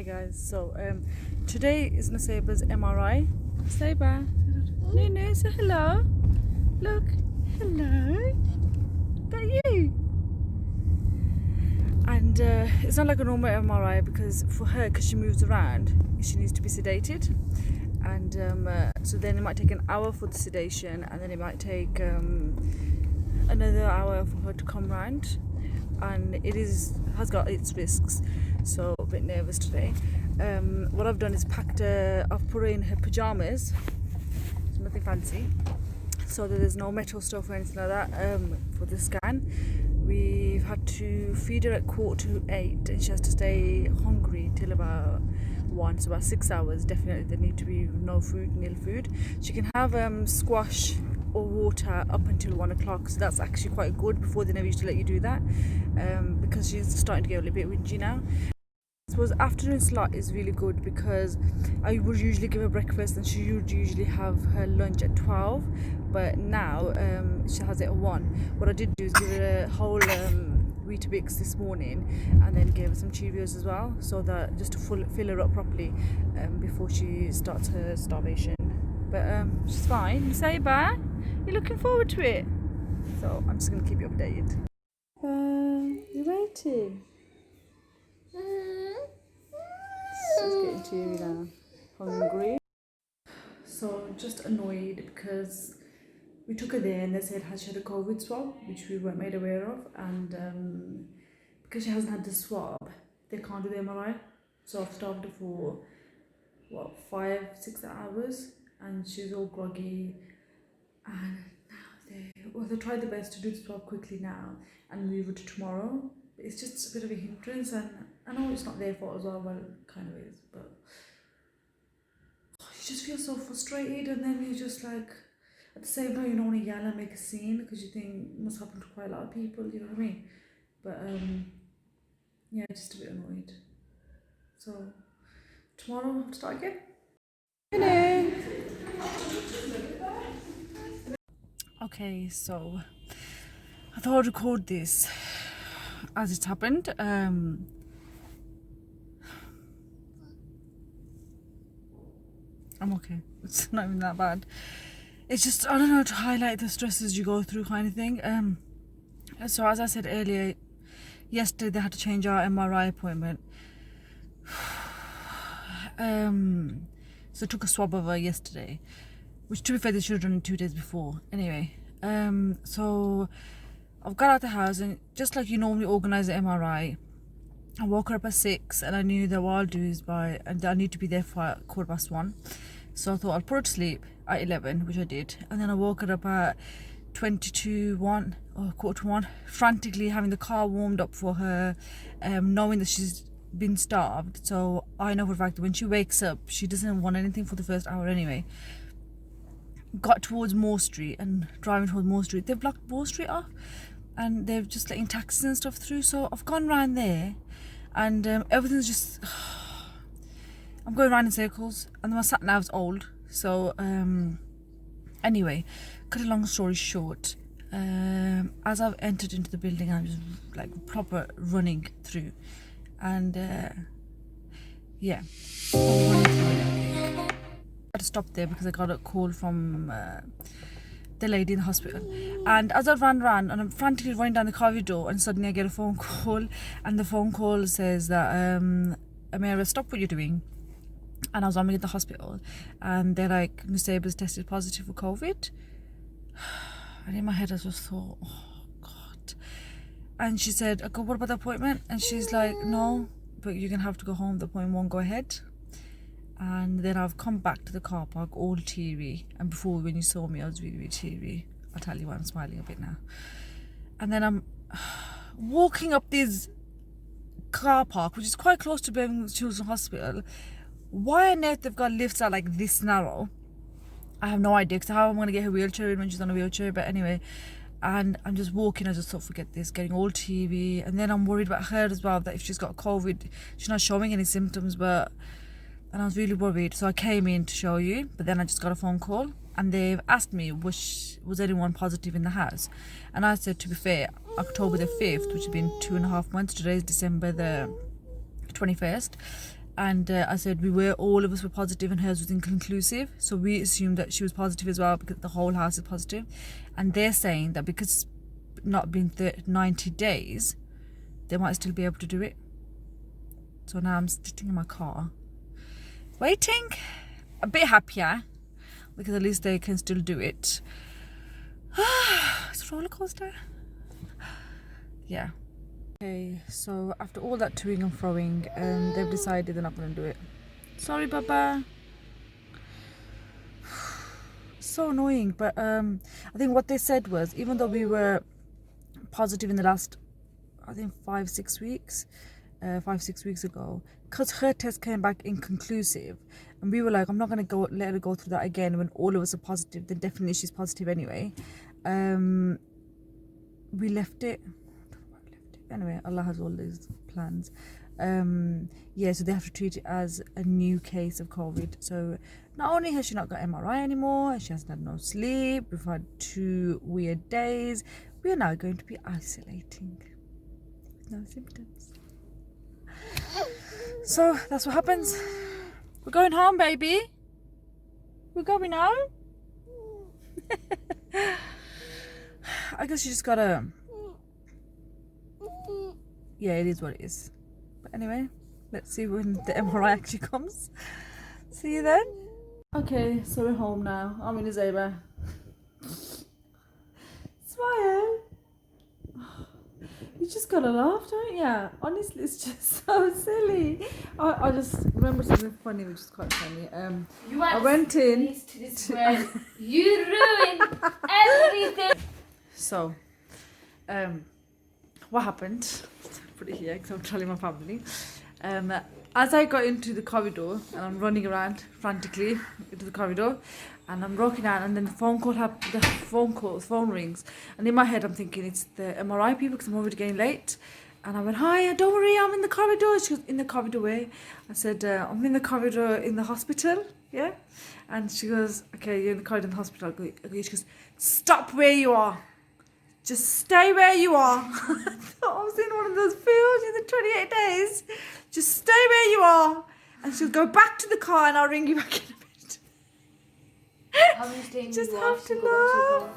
guys, so today is Nusaybah's MRI. Nusaybah, Nunu, say hello. Look, hello. Is that you? And it's not like a normal MRI because for her, because she moves around, she needs to be sedated. And so then it might take an hour for the sedation, and then it might take another hour for her to come round. And it has got its risks, so a bit nervous today. What I've done is I've put her in her pyjamas, so nothing fancy, so that there's no metal stuff or anything like that for the scan. We've had to feed her at 7:45, and she has to stay hungry till about 1, so about 6 hours. Definitely there need to be no food, nil food. She can have squash or water up until 1 o'clock, so that's actually quite good. Before they never used to let you do that because she's starting to get a little bit whingy now. I suppose afternoon slot is really good because I would usually give her breakfast and she would usually have her lunch at 12, but now she has it at 1. What I did do is give her a whole Weetabix this morning and then gave her some Cheerios as well, so that just to fill her up properly before she starts her starvation. But she's fine. Nusaybah, you're looking forward to it, so I'm just going to keep you updated. You waiting? She's getting teary now. Hungry. So just annoyed because we took her there and they said she had a COVID swab, which we weren't made aware of, and because she hasn't had the swab, they can't do the MRI. So I've starved her for 5-6 hours, and she's all groggy. And now they tried their best to do the swab quickly now and move her to tomorrow. It's just a bit of a hindrance, and I know it's not their fault as well, it kind of is, but you just feel so frustrated, and then you're just like, at the same time you don't want to yell and make a scene because you think it must happen to quite a lot of people, you know what I mean? But yeah, just a bit annoyed. So tomorrow I'll have to start again. Okay, so I thought I'd record this as it happened. I'm okay. It's not even that bad. It's just, I don't know, to highlight the stresses you go through kind of thing. So as I said earlier, yesterday they had to change our MRI appointment. So I took a swab of her yesterday, which to be fair they should have done 2 days before. Anyway, so I've got out the house, and just like you normally organise the MRI, I woke her up at 6, and I knew that what I'll do is and I need to be there for 1:15. So I thought I'll put her to sleep at 11, which I did, and then I woke her up at 1:45 or 1:45, frantically having the car warmed up for her, knowing that she's been starved. So I know for a fact that when she wakes up, she doesn't want anything for the first hour anyway. Got towards Moore Street, and driving towards Moore Street, they've blocked Moore Street off, and they're just letting taxis and stuff through. So I've gone round there, and everything's just I'm going round in circles, and my sat nav's old. So anyway, cut a long story short, as I've entered into the building, I'm just like proper running through, and yeah, I'm running through it, I think. I had to stop there because I got a call from the lady in the hospital, and as I ran around and I'm frantically running down the corridor, and suddenly I get a phone call, and the phone call says that Amira, stop what you're doing. And I was on my way to the hospital, and they're like, Nusaybah's tested positive for COVID. And in my head I just thought, oh God. And she said, I go, what about the appointment? And she's like, no, but you're gonna have to go home, the appointment won't go ahead. And then I've come back to the car park all teary, and before, when you saw me, I was really, really teary. I'll tell you why I'm smiling a bit now. And then I'm walking up this car park, which is quite close to Birmingham Children's Hospital. Why on earth they've got lifts that are like this narrow, I have no idea, because how I'm going to get her wheelchair in when she's on a wheelchair. But anyway, and I'm just walking, I just thought, forget this, getting all TV. And then I'm worried about her as well, that if she's got COVID, she's not showing any symptoms, and I was really worried. So I came in to show you, but then I just got a phone call, and they've asked me, was anyone positive in the house? And I said, to be fair, October the 5th, which has been 2.5 months, today is December the 21st, And I said all of us were positive and hers was inconclusive. So we assumed that she was positive as well because the whole house is positive. And they're saying that because it's not been 90 days, they might still be able to do it. So now I'm sitting in my car, waiting, a bit happier because at least they can still do it. It's a roller coaster. Yeah. Okay, so after all that toing and froing, they've decided they're not going to do it. Sorry, Baba. So annoying, but I think what they said was, even though we were positive in the last, I think 5-6 weeks, 5-6 weeks ago, because her test came back inconclusive, and we were like, I'm not going to let her go through that again when all of us are positive, then definitely she's positive anyway. We left it. Anyway, Allah has all these plans. Yeah, so they have to treat it as a new case of COVID. So not only has she not got MRI anymore, she hasn't had no sleep, we've had 2 weird days, we are now going to be isolating with no symptoms. So that's what happens. We're going home, baby. We're going home. I guess you just gotta, yeah, it is what it is. But anyway, let's see when the MRI actually comes. See you then. Okay, so we're home now. I'm in Nusaybah. Smile. You just gotta laugh, don't you? Honestly, it's just so silly. I just remember something funny, which is quite funny. I went in. To this world. You ruined everything. So, what happened? Put it here because I'm telling my family. As I got into the corridor and I'm running around frantically into the corridor, and I'm walking out, and then the phone rings, and in my head I'm thinking it's the MRI people because I'm already getting late. And I went, hi, don't worry, I'm in the corridor. She goes, in the corridor where? I said, I'm in the corridor in the hospital, yeah? And she goes, okay, you're in the corridor in the hospital. Okay. She goes, stop where you are. Just stay where you are. I thought I was in one of those fields in the 28 days. Just stay where you are. And she'll go back to the car and I'll ring you back in a bit. How many days Just have to laugh.